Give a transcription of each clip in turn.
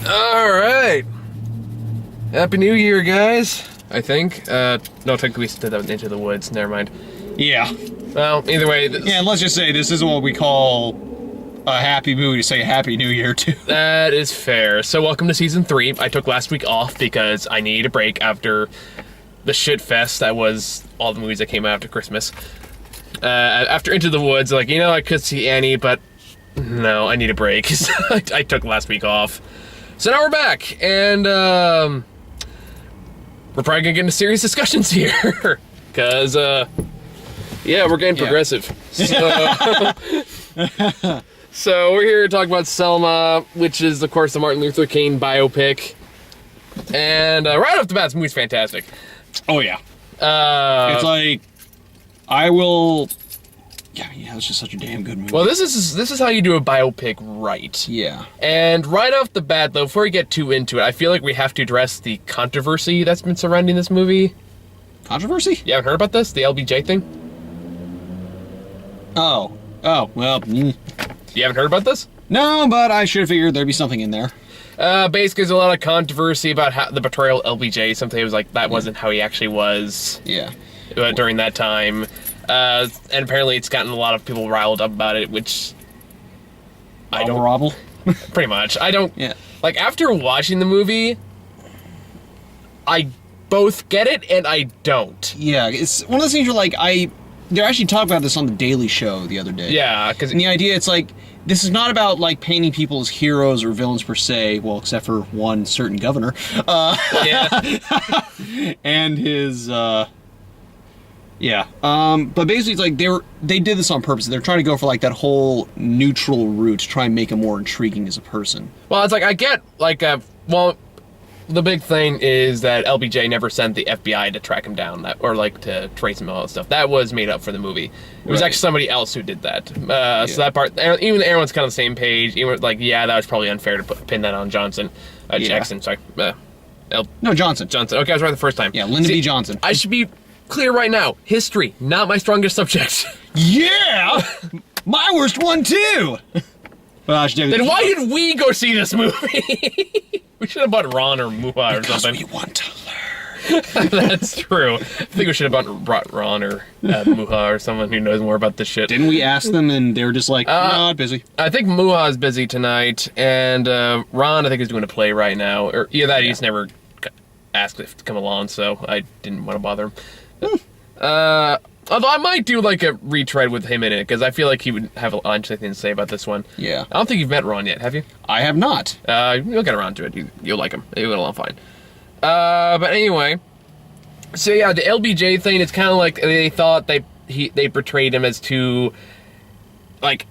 All right. Happy New Year, guys. I think. No, technically we said that Into the Woods. Never mind. Yeah. Well, either way. Yeah, and let's just say this isn't what we call a happy movie to say Happy New Year to. That is fair. So welcome to Season 3. I took last week off because I needed a break after the shit fest that was all the movies that came out after Christmas. After Into the Woods, like, I could see Annie, but no, I need a break. So I took last week off. So now we're back, and we're probably gonna get into serious discussions here. Because, yeah, we're getting progressive. So we're here to talk about Selma, which is, of course, the Martin Luther King biopic. And right off the bat, this movie's fantastic. Oh, yeah. It's like, I will... Yeah, it's just such a damn good movie. Well, this is how you do a biopic right. Yeah. And right off the bat, though, before we get too into it, I feel like we have to address the controversy that's been surrounding this movie. Controversy? You haven't heard about this? The LBJ thing? Oh, well... You haven't heard about this? No, but I should have figured there'd be something in there. Basically, there's a lot of controversy about how the portrayal of LBJ. Something was like, that wasn't how he actually was. Yeah. During that time. And apparently it's gotten a lot of people riled up about it, which... I don't... Robble? Pretty much. I don't... Yeah. Like, after watching the movie, I both get it and I don't. Yeah, it's one of those things where, like, They're actually talking about this on The Daily Show the other day. Yeah, because... And the idea, it's like, this is not about, like, painting people as heroes or villains per se, well, except for one certain governor. Yeah. And his, yeah. But basically, it's like, they did this on purpose. They're trying to go for, like, that whole neutral route to try and make him more intriguing as a person. Well, it's like, I get, like, well... The big thing is that LBJ never sent the FBI to track him down, or like to trace him and all that stuff. That was made up for the movie. It was actually somebody else who did that. So that part, even everyone's kind of the same page. Even like, yeah, that was probably unfair to pin that on Johnson, Jackson. Sorry, No, Johnson. Johnson. Okay, I was right the first time. Yeah, Lyndon B. Johnson. I should be clear right now. History, not my strongest subject. Yeah, my worst one too. Well, then why did we go see this movie? We should have bought Ron or Muha or something. Because we want to learn. That's true. I think we should have brought Ron or Muha or someone who knows more about this shit. Didn't we ask them and they were just like, no, busy? I think Muha is busy tonight, and Ron, I think, is doing a play right now. Or either that, he's never asked if to come along, so I didn't want to bother him. Although I might do like a retread with him in it, because I feel like he would have a lot of interesting things to say about this one. Yeah. I don't think you've met Ron yet, have you? I have not. You'll get around to it. You'll like him. You'll get along fine. But anyway, so yeah, the LBJ thing, it's kind of like they thought they portrayed him as too, like,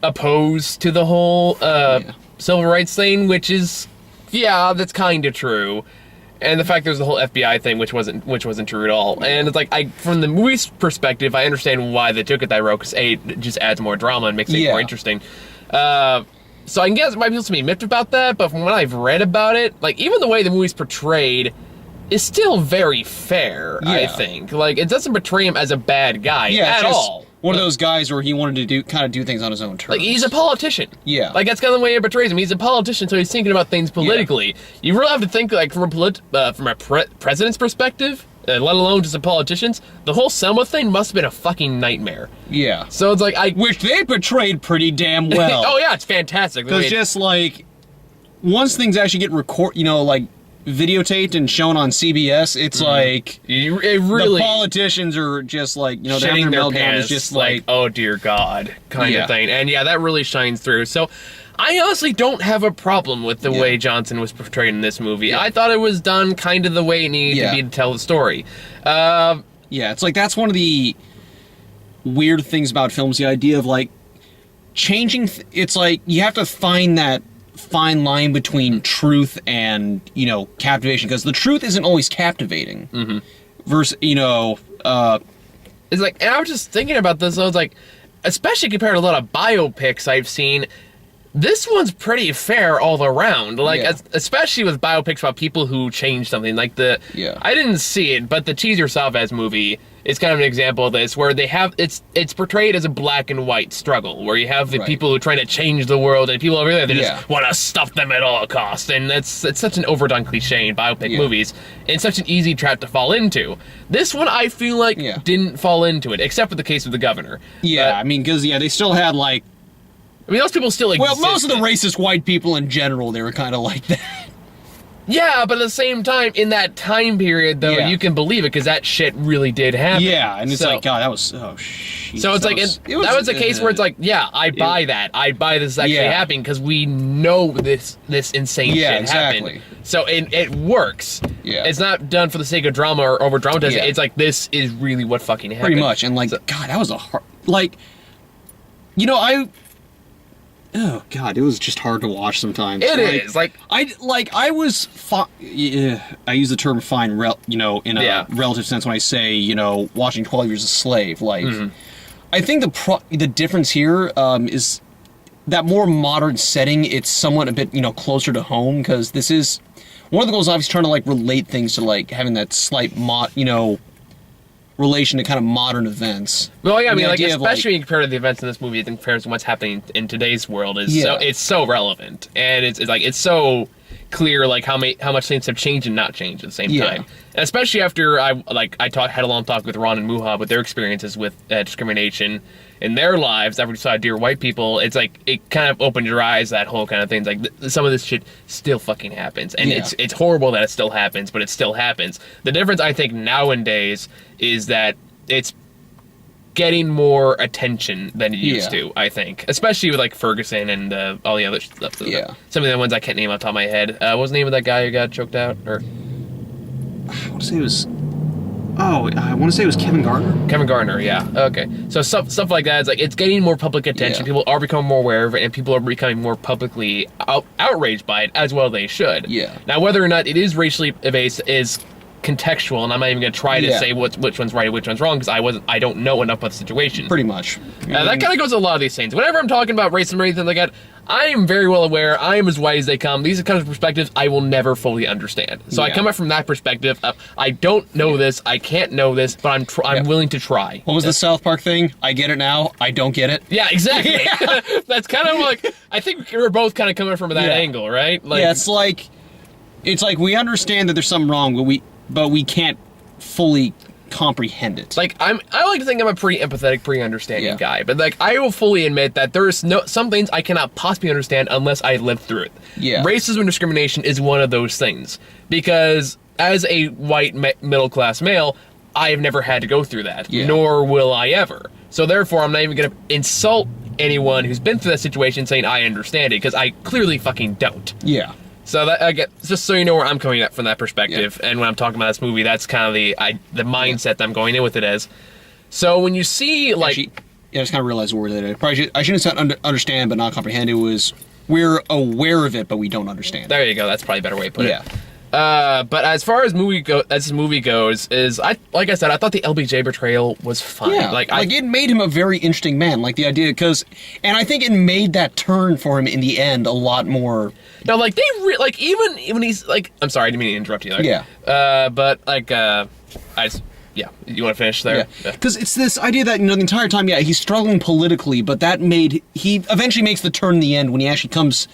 opposed to the whole civil rights thing, which is, yeah, that's kind of true. And the fact there's the whole FBI thing, which wasn't true at all. And it's like, from the movie's perspective, I understand why they took it that route, because it just adds more drama and makes it more interesting. So I guess it might be to be miffed about that, but from what I've read about it, like, even the way the movie's portrayed is still very fair, I think. Like, it doesn't portray him as a bad guy at all. One of those guys where he wanted to do things on his own terms. Like, he's a politician. Yeah. Like, that's kind of the way it portrays him. He's a politician, so he's thinking about things politically. Yeah. You really have to think, like, from a president's perspective, let alone just a politician's, the whole Selma thing must have been a fucking nightmare. Yeah. So it's like, which they portrayed pretty damn well. Oh, yeah, it's fantastic. Because just, like, once things actually get videotaped and shown on CBS, it's like the politicians are just like, shitting their pants, is just like, oh dear God, kind of thing. And yeah, that really shines through. So I honestly don't have a problem with the way Johnson was portrayed in this movie. I thought it was done kind of the way it needed to be to tell the story. Yeah, it's like, that's one of the weird things about films, the idea of like changing, it's like you have to find that fine line between truth and, captivation, because the truth isn't always captivating. Versus, it's like, and I was just thinking about this, I was like, especially compared to a lot of biopics I've seen, this one's pretty fair all around. Like, especially with biopics about people who change something. Like I didn't see it, but the Cheese Yourself As movie is kind of an example of this, where they have it's portrayed as a black and white struggle, where you have the people who are trying to change the world, and people over there that just want to stop them at all costs, and it's such an overdone cliche in biopic movies, and such an easy trap to fall into. This one, I feel like, didn't fall into it, except for the case of the governor. Yeah, I mean, because they still had like. I mean, those people still exist. Well, most of the racist white people in general, they were kind of like that. Yeah, but at the same time, in that time period, though, you can believe it, because that shit really did happen. Yeah, and it's like, God, that was, oh, shit. So it's like, that was a case where it's like, yeah, I buy that. I buy this actually happening, because we know this insane shit happened. So it works. Yeah. It's not done for the sake of drama or over-dramatizing. It's like, this is really what fucking happened. Pretty much, and like, God, that was a hard, like, you know, oh God, it was just hard to watch sometimes. It is I was I use the term fine, in a relative sense when I say watching 12 Years a Slave. Like, I think the difference here is that more modern setting. It's somewhat a bit closer to home, because this is one of the goals. Obviously, trying to like relate things to like having that slight relation to kind of modern events. Well, yeah, I mean, like, especially when you compare to the events in this movie in comparison to what's happening in today's world, it's so relevant, and it's so clear, like, how much things have changed and not changed at the same time. And especially after I had a long talk with Ron and Muha with their experiences with discrimination in their lives after we saw Dear White People. It's like, it kind of opened your eyes, that whole kind of thing. It's like, some of this shit still fucking happens, and it's horrible that it still happens, but it still happens. The difference, I think, nowadays is that it's getting more attention than it used to, I think. Especially with, like, Ferguson and all the other stuff. Some of the ones I can't name off the top of my head. What was the name of that guy who got choked out? Or I want to say it was... Oh, I want to say it was Kevin Garner. Kevin Garner, yeah. Okay. So stuff like that, it's like, it's getting more public attention. People are becoming more aware of it, and people are becoming more publicly outraged by it, as well they should. Yeah. Now, whether or not it is racially based is contextual, and I'm not even going to try to say which one's right and which one's wrong, because I don't know enough about the situation. Pretty much. That kind of goes to a lot of these things. Whenever I'm talking about racism or anything like that, I am very well aware. I am as white as they come. These are kind of perspectives I will never fully understand. So I come up from that perspective. I don't know this. I can't know this, but I'm willing to try. What was the South Park thing? I get it now. I don't get it. Yeah, exactly. That's kind of like, I think we're both kind of coming from that angle, right? Like, it's like we understand that there's something wrong, but we can't fully comprehend it. Like, I like to think I'm a pretty empathetic, pretty understanding guy, but like, I will fully admit that there's some things I cannot possibly understand unless I live through it. Yeah. Racism and discrimination is one of those things, because as a white middle-class male, I have never had to go through that, nor will I ever. So therefore, I'm not even gonna insult anyone who's been through that situation saying I understand it, because I clearly fucking don't. Yeah. So that, just so you know where I'm coming at from that perspective, and when I'm talking about this movie, that's kind of the mindset that I'm going in with it as. So when you see, like... I just kind of realized the word that I shouldn't say understand but not comprehend. It was, we're aware of it, but we don't understand. There you go. That's probably a better way to put it. But as far as this movie goes, like I said, I thought the LBJ portrayal was fine. Yeah, like it made him a very interesting man. Like, the idea, and I think it made that turn for him in the end a lot more. Now, like, even he's like, I'm sorry, I didn't mean to interrupt you there. Yeah. But like, yeah, you want to finish there? Yeah, because it's this idea that, the entire time, he's struggling politically, but he eventually makes the turn in the end when he actually comes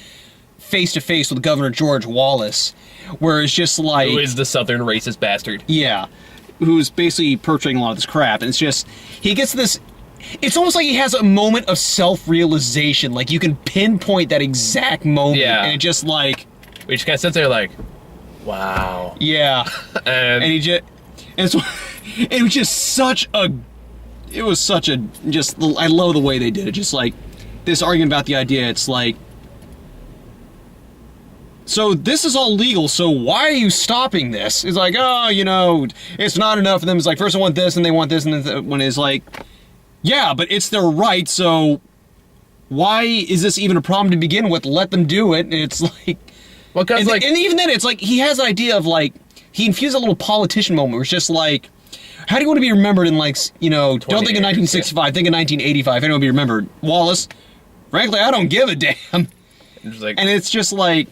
face to face with Governor George Wallace, where it's just like, who is the Southern racist bastard? Yeah, who's basically perpetrating a lot of this crap, and it's just, he gets this. It's almost like he has a moment of self-realization. Like, you can pinpoint that exact moment, and it just like, we just kind of sits there like, wow. Yeah, and he just, and so it was just such a, I love the way they did it. Just like this argument about the idea, it's like, so this is all legal, so why are you stopping this? It's like, oh, it's not enough for them. It's like, first I want this, and they want this, and then when it's like, yeah, but it's their right, so why is this even a problem to begin with? Let them do it. And it's like, well, and even then, it's like, he has an idea of, like, he infused a little politician moment where it's just like, how do you want to be remembered in, like, don't think of 1965, think of 1985, how do you want to be remembered? Wallace, frankly, I don't give a damn. And it's just like,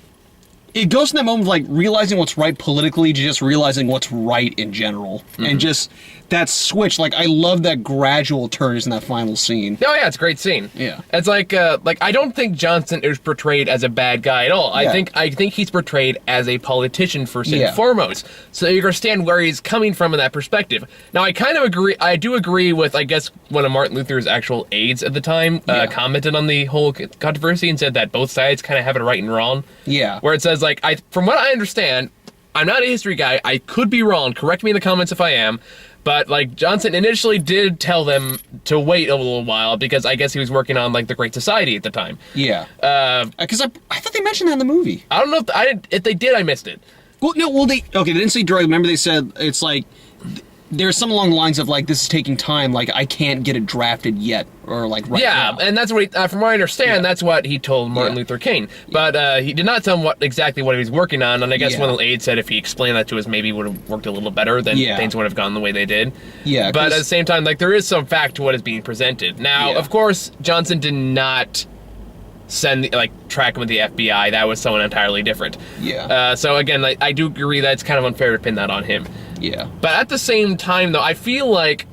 it goes to that moment of like realizing what's right politically to just realizing what's right in general, and just that switch. Like I love that gradual turn in that final scene. Oh yeah, it's a great scene. Yeah. It's like I don't think Johnson is portrayed as a bad guy at all. Yeah. I think he's portrayed as a politician first Yeah. and foremost. So you understand where he's coming from in that perspective. Now I kind of agree. I do agree with, I guess, one of Martin Luther's actual aides at the time commented on the whole controversy and said that both sides kind of have it right and wrong. Yeah. Where it says like, from what I understand, I'm not a history guy. I could be wrong. Correct me in the comments if I am. But, like, Johnson initially did tell them to wait a little while because I guess he was working on, like, the Great Society at the time. Yeah. Because I thought they mentioned that in the movie. I don't know if they did, I missed it. Well, no, well, they didn't say drug. Remember they said it's like, there's some along the lines of, like, this is taking time, like, I can't get it drafted yet, or, like, right now. And that's what from what I understand, that's what he told Martin Luther King. But he did not tell him exactly what he was working on, and I guess one of the aides said if he explained that to us, maybe it would have worked a little better, then things would have gone the way they did. Yeah. But at the same time, like, there is some fact to what is being presented. Now, of course, Johnson did not track him with the FBI. That was someone entirely different. Yeah. So again, I do agree that it's kind of unfair to pin that on him. Yeah. But at the same time, though, I feel like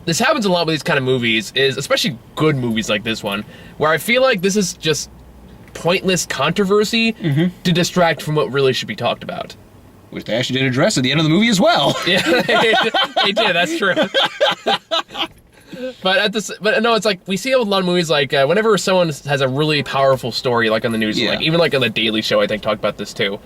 this happens a lot with these kind of movies, is especially good movies like this one, where I feel like this is just pointless controversy to distract from what really should be talked about. Which they actually did address at the end of the movie as well. Yeah, they did. That's true. But no, it's like we see a lot of movies like whenever someone has a really powerful story, like on the news, like even like on the Daily Show, I think talked about this too,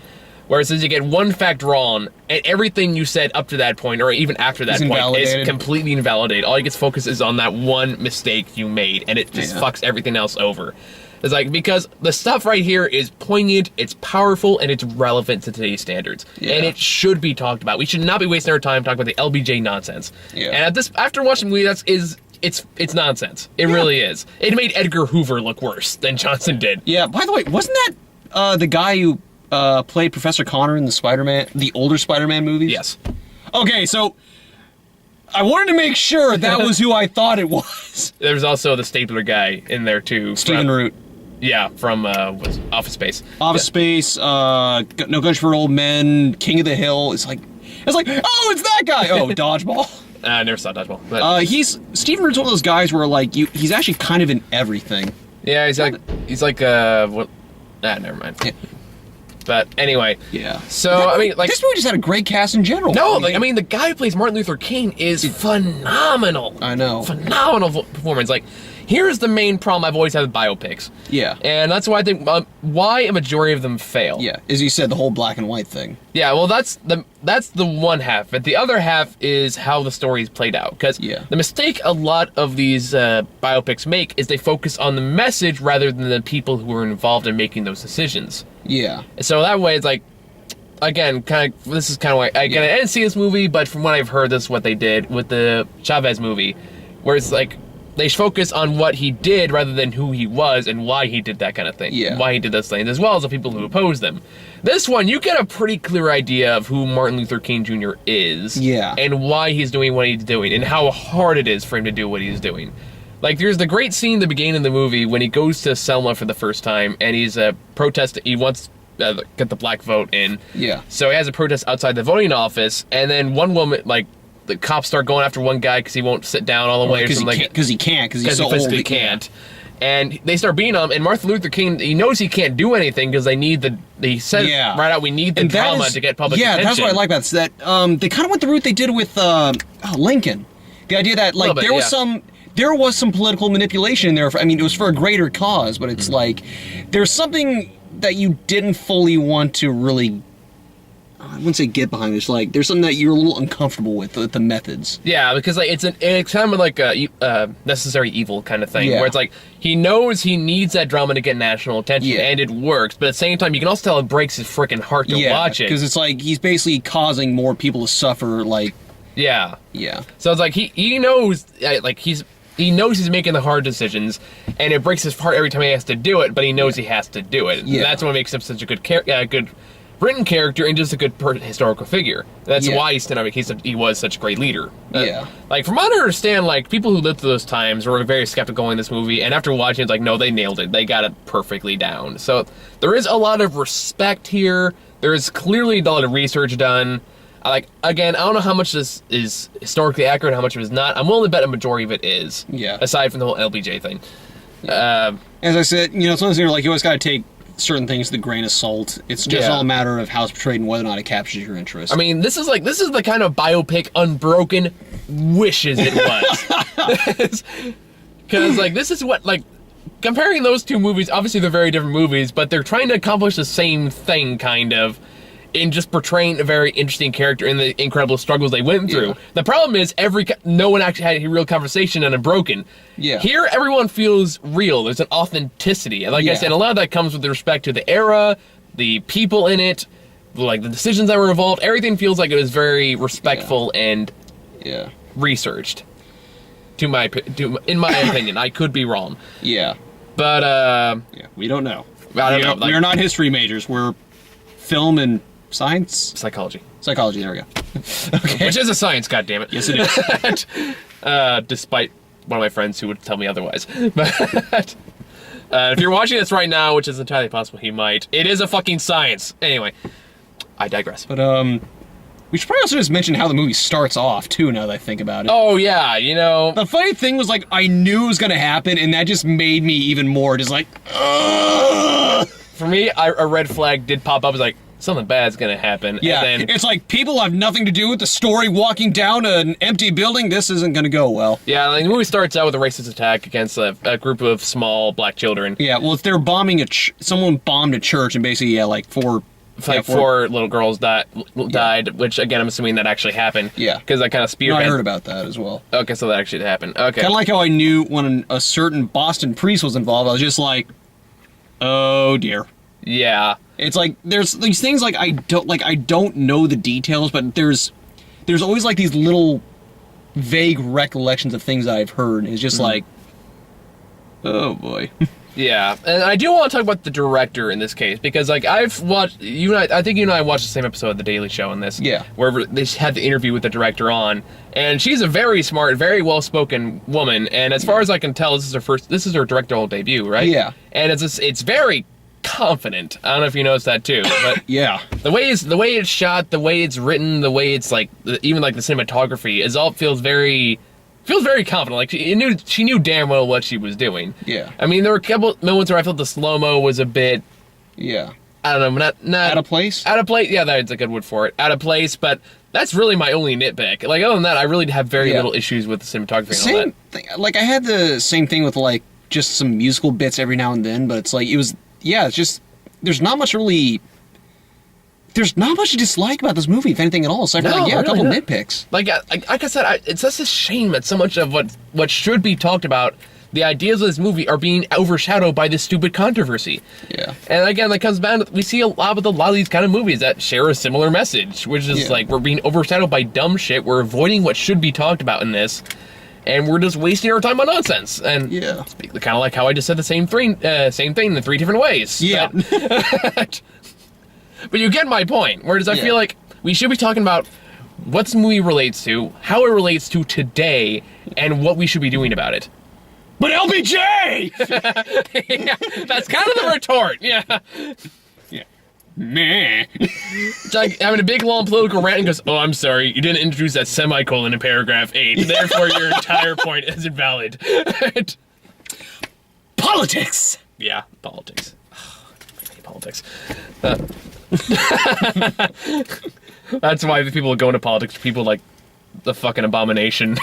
where it says you get one fact wrong and everything you said up to that point or even after that point is completely invalidated. All you get to focus is on that one mistake you made, and it just fucks everything else over. It's like, because the stuff right here is poignant, it's powerful, and it's relevant to today's standards. And it should be talked about. We should not be wasting our time talking about the LBJ nonsense. And after watching the movie, it's nonsense. It really is. It made Edgar Hoover look worse than Johnson did. Yeah, by the way, wasn't that the guy who played Professor Connor in the older Spider-Man movies? Yes. Okay, so I wanted to make sure that was who I thought it was. There's also the stapler guy in there too. Stephen Root. Yeah, from Office Space. Office Space, No Country for Old Men, King of the Hill. It's like, oh, it's that guy. Oh, Dodgeball. I never saw Dodgeball. But Stephen Root's one of those guys where like he's actually kind of in everything. Yeah, he's like what? Never mind. Yeah. But anyway, So I mean, like, this movie just had a great cast in general. No, like, I mean, the guy who plays Martin Luther King is phenomenal. I know, phenomenal performance. Like, here's the main problem I've always had with biopics. Yeah, and that's why I think why a majority of them fail. Yeah, as you said, the whole black and white thing. Yeah, well, that's the one half, but the other half is how the story is played out. Because the mistake a lot of these biopics make is they focus on the message rather than the people who are involved in making those decisions. Yeah. So that way, it's like, again, this is kind of why, again, I didn't see this movie, but from what I've heard, this is what they did with the Chavez movie, where it's like, they focus on what he did rather than who he was and why he did that kind of thing. Yeah. Why he did those things, as well as the people who oppose them. This one, you get a pretty clear idea of who Martin Luther King Jr. is. Yeah. And why he's doing what he's doing, and how hard it is for him to do what he's doing. Like, there's the great scene at the beginning of the movie when he goes to Selma for the first time, and he's protesting. He wants to get the black vote in. Yeah. So he has a protest outside the voting office, and then one woman, like, the cops start going after one guy because he won't sit down all the way or something like that. Because he can't, because he's so old. Because he can't. And they start beating him, and Martin Luther King, he knows he can't do anything because he said right out, we need the drama to get public attention. Yeah, that's what I like about this. That they kind of went the route they did with Lincoln. The idea that, like, there was some political manipulation in there. I mean, it was for a greater cause, but it's like, there's something that you didn't fully want to really, I wouldn't say get behind. It's like, there's something that you're a little uncomfortable with the methods. Yeah, because like it's kind of like a necessary evil kind of thing, where it's like, he knows he needs that drama to get national attention, and it works, but at the same time, you can also tell it breaks his freaking heart to watch it. Because it's like, he's basically causing more people to suffer, like... Yeah. So it's like, he knows, like, he knows he's making the hard decisions, and it breaks his heart every time he has to do it, but he knows he has to do it. And that's what makes him such a good written character and just a good historical figure. That's Yeah. why he was such a great leader. Yeah. Like, from what I understand, like, people who lived through those times were very skeptical in this movie, and after watching it's like, no, they nailed it. They got it perfectly down. So there is a lot of respect here. There is clearly a lot of research done. Like, again, I don't know how much this is historically accurate, how much of it is not. I'm willing to bet a majority of it is. Yeah. Aside from the whole LBJ thing. As I said, it's one of those things like you always got to take certain things with a grain of salt. It's just all a matter of how it's portrayed and whether or not it captures your interest. I mean, this is the kind of biopic Unbroken wishes it was. Because, like, this is what, like, comparing those two movies, obviously they're very different movies, but they're trying to accomplish the same thing, kind of, in just portraying a very interesting character and the incredible struggles they went through. Yeah. The problem is, no one actually had a real conversation in Unbroken. Yeah. Here, everyone feels real. There's an authenticity. And like I said, a lot of that comes with respect to the era, the people in it, like the decisions that were involved. Everything feels like it was very respectful and researched. In my opinion, I could be wrong. Yeah. But we don't know. I don't know. Like, we are not history majors. We're film and science? Psychology. Psychology, there we go. Okay. Which is a science, goddammit. Yes, it is. Despite one of my friends who would tell me otherwise. But if you're watching this right now, which is entirely possible he might, it is a fucking science. Anyway, I digress. But, we should probably also just mention how the movie starts off, too, now that I think about it. Oh, yeah, The funny thing was, like, I knew it was gonna happen, and that just made me even more just like, ugh! For me, a red flag did pop up. I was like, something bad's gonna happen. Yeah, And then, it's like, people have nothing to do with the story walking down an empty building. This isn't gonna go well. yeah, like, the movie starts out with a racist attack against a group of small black children. Yeah, well, if they're bombing someone bombed a church, and basically, four little girls died, which, again, I'm assuming that actually happened. Yeah. Because I kind of spearheaded. I heard about that as well. Okay, so that actually happened. Okay. Kind of like how I knew when a certain Boston priest was involved, I was just like, oh dear. Yeah. It's like, there's these things like I don't know the details, but there's always like these little vague recollections of things that I've heard. It's just like, oh boy. Yeah, and I do want to talk about the director in this case, because, like, I've watched, I think you and I watched the same episode of The Daily Show in this. Yeah. Where they had the interview with the director on, and she's a very smart, very well-spoken woman, and as far as I can tell, this is her directorial debut, right? Yeah. And it's very confident. I don't know if you noticed that too, but Yeah. the way it's shot, the way it's written, the way it's like, even like the cinematography, feels very confident. Like she knew damn well what she was doing. Yeah. I mean, there were a couple moments where I felt the slow-mo was a bit, Yeah. I don't know, not Out of place? Out of place. Yeah, that's a good word for it. Out of place, but that's really my only nitpick. Like, other than that, I really have very little issues with the cinematography and all Same that. thing. Like, I had the same thing with, like, just some musical bits every now and then, but it's like, it's just, there's not much to dislike about this movie, if anything at all, aside from, a couple nitpicks. Like I said, it's just a shame that so much of what should be talked about, the ideas of this movie, are being overshadowed by this stupid controversy. Yeah. And again, that comes back to, we see a lot of these kind of movies that share a similar message, which is like, we're being overshadowed by dumb shit, we're avoiding what should be talked about in this, and we're just wasting our time on nonsense. And kind of like how I just said the same thing in 3 different ways. Yeah. But you get my point. Whereas I feel like we should be talking about what this movie relates to, how it relates to today, and what we should be doing about it. But LBJ! Yeah, that's kind of the retort. Yeah. Yeah. Meh. It's like having a big long political rant and goes, oh, I'm sorry, you didn't introduce that semicolon in paragraph 8. Therefore, your entire point is invalid. Politics! Yeah, politics. I hate politics. That's why the people who go into politics are people like the fucking Abomination.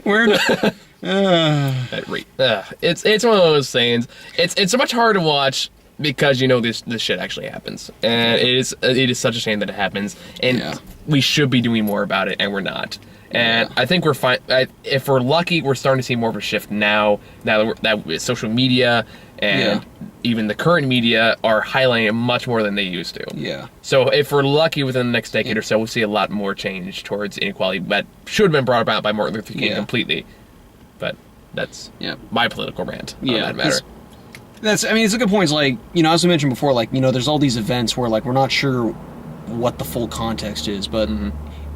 We're not... It's one of those things. It's so much harder to watch because this shit actually happens, and it is such a shame that it happens, and we should be doing more about it, and we're not. And I think we're fine. If we're lucky, we're starting to see more of a shift now that social media and even the current media are highlighting it much more than they used to. Yeah. So if we're lucky, within the next decade or so, we'll see a lot more change towards inequality that should have been brought about by Martin Luther King completely. But that's my political rant on that matter. It's a good point. It's like, as we mentioned before, like, there's all these events where, like, we're not sure what the full context is, but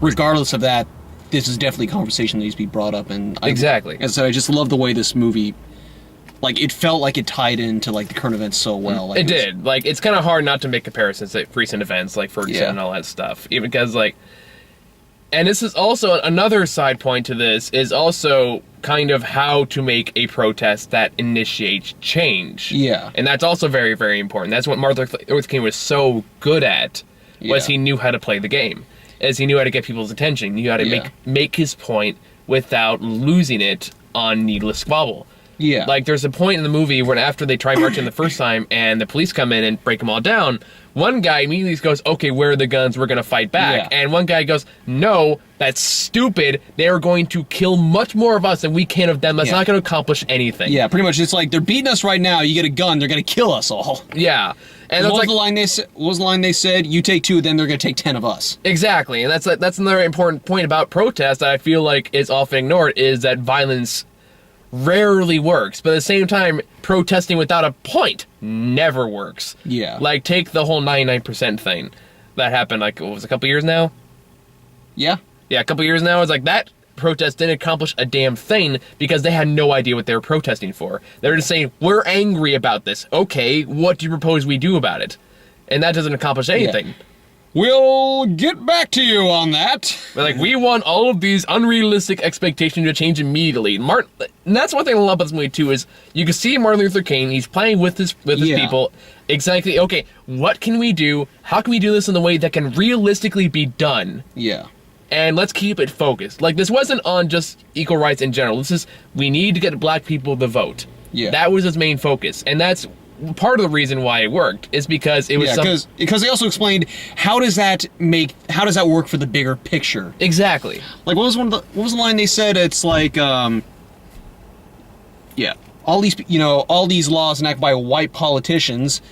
regardless of that, this is definitely a conversation that needs to be brought up. And Exactly. As I said, I just love the way this movie, like, it felt like it tied into, like, the current events so well. Like, it did. Like, it's kind of hard not to make comparisons to recent events, like Ferguson and all that stuff. Even because, like, and this is also another side point to this, is also kind of how to make a protest that initiates change. Yeah. And that's also very, very important. That's what Martin Luther King was so good at, was he knew how to play the game. As he knew how to get people's attention. He knew how to make his point without losing it on needless squabble. Yeah. Like, there's a point in the movie when after they try marching the first time and the police come in and break them all down, one guy immediately goes, okay, where are the guns? We're going to fight back. Yeah. And one guy goes, no, that's stupid. They are going to kill much more of us than we can of them. That's not going to accomplish anything. Yeah, pretty much. It's like, they're beating us right now. You get a gun, they're going to kill us all. Yeah. And what was the line they said? You take 2 of them, they're going to take 10 of us. Exactly. And that's another important point about protest that I feel like is often ignored, is that violence rarely works, but at the same time, protesting without a point never works. Yeah. Like, take the whole 99% thing that happened, like, what was it, a couple years now? Yeah. Yeah, a couple years now. It's like, that protest didn't accomplish a damn thing because they had no idea what they were protesting for. They were just saying, we're angry about this. Okay, what do you propose we do about it? And that doesn't accomplish anything. Yeah. We'll get back to you on that. But, like, we want all of these unrealistic expectations to change immediately. And that's one thing I love about this movie, too, is you can see Martin Luther King, he's playing with his people. Exactly, okay, what can we do? How can we do this in a way that can realistically be done? Yeah. And let's keep it focused. Like, this wasn't on just equal rights in general. This is, we need to get black people the vote. Yeah. That was his main focus. And that's part of the reason why it worked, is because it was because they also explained how does that work for the bigger picture. Exactly. Like, what was the line they said? It's like all these laws enacted by white politicians,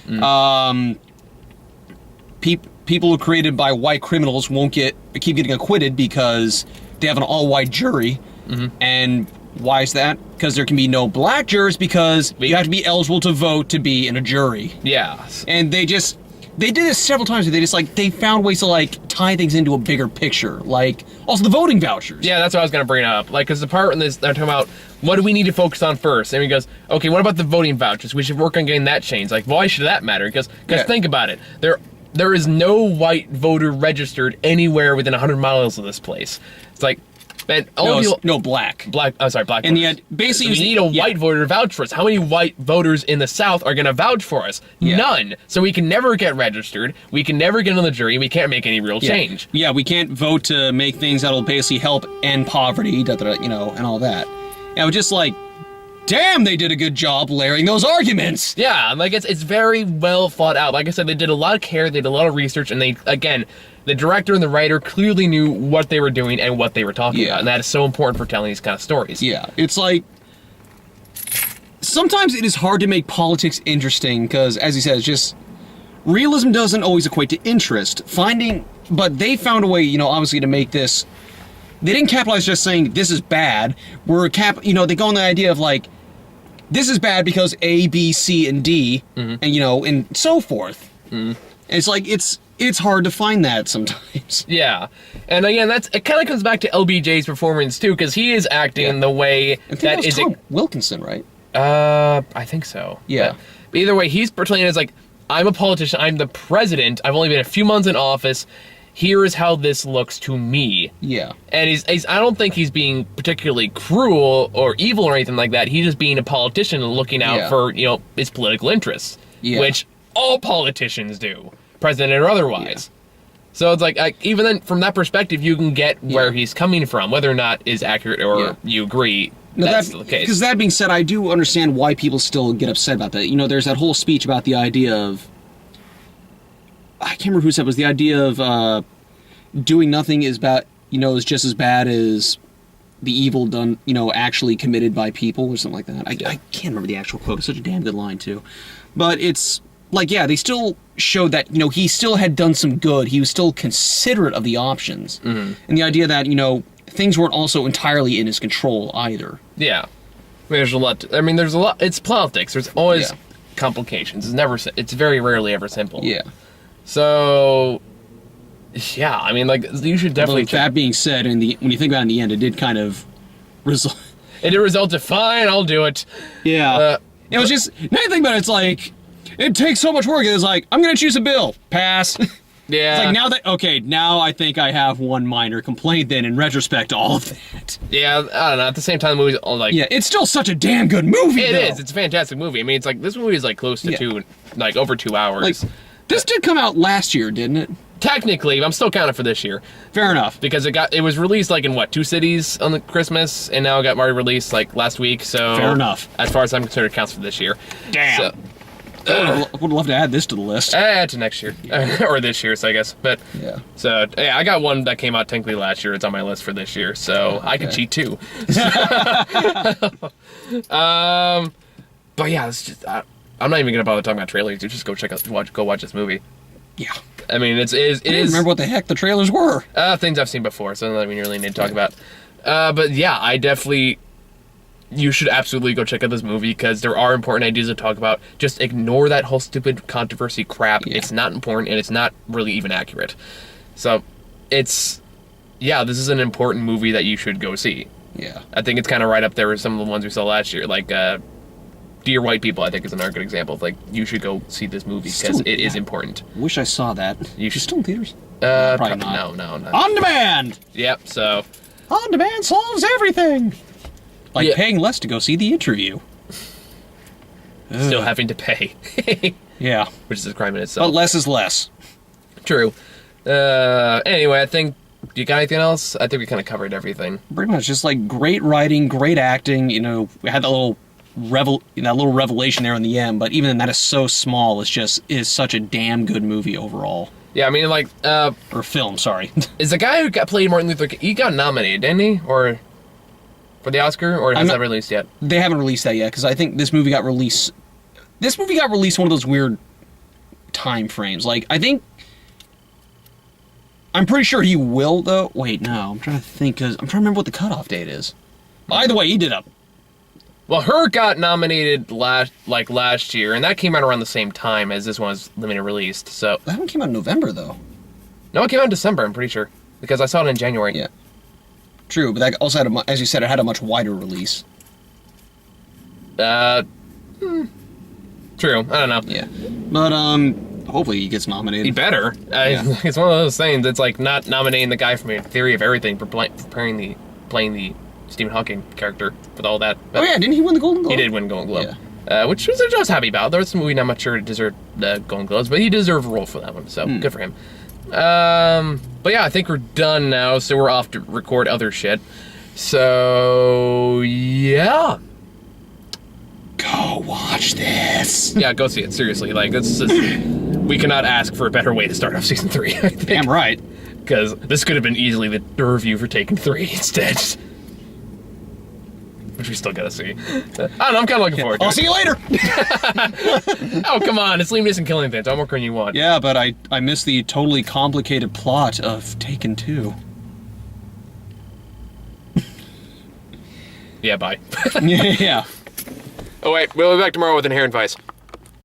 people who are created by white criminals keep getting acquitted because they have an all-white jury. And why is that? Because there can be no black jurors because you have to be eligible to vote to be in a jury. Yeah. And they did this several times. They found ways to, like, tie things into a bigger picture. Like, also the voting vouchers. Yeah, that's what I was going to bring up. Like, because the part in this, they're talking about, what do we need to focus on first? And he goes, okay, what about the voting vouchers? We should work on getting that changed. Like, why should that matter? Because think about it. There is no white voter registered anywhere within 100 miles of this place. It's like, man, black. Black. And basically, we need a white voter to vouch for us. How many white voters in the South are going to vouch for us? Yeah. None. So we can never get registered. We can never get on the jury. We can't make any real change. Yeah, we can't vote to make things that'll basically help end poverty, and all that. And I was just like, damn, they did a good job layering those arguments. Yeah, like, it's very well thought out. Like I said, they did a lot of care, they did a lot of research, and the director and the writer clearly knew what they were doing and what they were talking about, and that is so important for telling these kind of stories. Yeah, it's like, sometimes it is hard to make politics interesting, because, as he says, just, realism doesn't always equate to interest. But they found a way, obviously, to make this, they didn't capitalize just saying, this is bad, they go on the idea of, like, this is bad because A, B, C, and D, and, and so forth. It's like, it's hard to find that sometimes. Yeah. And again, it kind of comes back to LBJ's performance, too, because he is acting in the way that is... Tom Wilkinson, right? I think so. Yeah. But either way, he's portraying it as like, I'm a politician, I'm the president, I've only been a few months in office, here is how this looks to me. Yeah. And I don't think he's being particularly cruel or evil or anything like that. He's just being a politician and looking out for, his political interests. Yeah. Which all politicians do, president or otherwise. Yeah. So it's like, even then, from that perspective, you can get where he's coming from, whether or not is accurate or you agree. That's still the case. Because that being said, I do understand why people still get upset about that. There's that whole speech about the idea of, I can't remember who said it, was the idea of doing nothing is just as bad as the evil done, actually committed by people or something like that. I can't remember the actual quote. It's such a damn good line, too. But it's like, they still showed that, he still had done some good. He was still considerate of the options. And the idea that, things weren't also entirely in his control either. Yeah. There's a lot. It's politics. There's always complications. It's very rarely ever simple. Yeah. So, yeah, I mean, like, you should definitely... Although, that being said, when you think about it in the end, it did kind of result... It did result in, fine, I'll do it. Yeah. It was just... Now you think about it, it's like... It takes so much work. It's like, I'm going to choose a bill. Pass. Yeah. It's like, now I think I have one minor complaint then in retrospect to all of that. Yeah, I don't know. At the same time, the movie's like... Yeah, it's still such a damn good movie, It though. is. It's a fantastic movie. I mean, it's like, this movie is like close to over 2 hours. Like, this did come out last year, didn't it? Technically, I'm still counting for this year. Fair enough. Because it was released like in what, 2 cities on the Christmas, and now it got released like last week, so... Fair enough. As far as I'm concerned, it counts for this year. Damn. So, I would love to add this to the list. to next year. Or this year, so I guess. But, Yeah. So, yeah, I got one that came out technically last year. It's on my list for this year, so I can cheat too. But yeah, it's just... I'm not even gonna bother talking about trailers. Dude, just go watch this movie. Yeah. I mean, it is. I don't remember what the heck the trailers were. Things I've seen before, so nothing we really need to talk about. But yeah, I definitely... You should absolutely go check out this movie, because there are important ideas to talk about. Just ignore that whole stupid controversy crap. Yeah. It's not important, and it's not really even accurate. So, it's... Yeah, this is an important movie that you should go see. Yeah. I think it's kind of right up there with some of the ones we saw last year, like... Dear White People, I think, is another good example of, like, you should go see this movie, because it is important. Wish I saw that. You Is it should... still in theaters? Probably not. No. On demand! Yep, so... On demand solves everything! Like Yeah. paying less to go see the interview. Still having to pay. Yeah. Which is a crime in itself. But less is less. True. Anyway, I think... Do you got anything else? I think we kind of covered everything. Pretty much. Just like great writing, great acting. You know, we had that little revelation there in the end, but even then, that is so small. Is such a damn good movie overall. Yeah, I mean, like... Or film, sorry. is the guy who played Martin Luther King... He got nominated, didn't he? Or... For the Oscar? Or has that released yet? They haven't released that yet, because I think this movie got released... This movie got released one of those weird time frames. Like, I think... I'm pretty sure he will, though. Wait, no. I'm trying to think, because... I'm trying to remember what the cutoff date is. Either way, he did up. Well, Her got nominated last year, and that came out around the same time as this one was limited released, so... That one came out in November, though. No, it came out in December, I'm pretty sure. Because I saw it in January. Yeah. True, but that also had, as you said, it had a much wider release. True. I don't know. Yeah. But, hopefully he gets nominated. He better. It's one of those things that's like not nominating the guy from Theory of Everything for playing the Stephen Hawking character with all that. Oh yeah, didn't he win the Golden Globe? He did win Golden Globe. Which was I was happy about. There was some movie not much sure it deserved the Golden Globes, but he deserved a role for that one, so good for him. But yeah, I think we're done now, so we're off to record other shit. So yeah. Go watch this. Yeah, go see it, seriously. Like, we cannot ask for a better way to start off season 3, I think. Damn right. Because this could have been easily the review for Taken 3 instead. Which we still gotta see. I don't know, I'm kind of looking forward to I'll it. see you later. Oh, come on, it's Liam Neeson killing things. What more can you want? Yeah, but I missed the totally complicated plot of Taken 2. Yeah, bye. Yeah. Oh, wait, we'll be back tomorrow with Inherent Vice.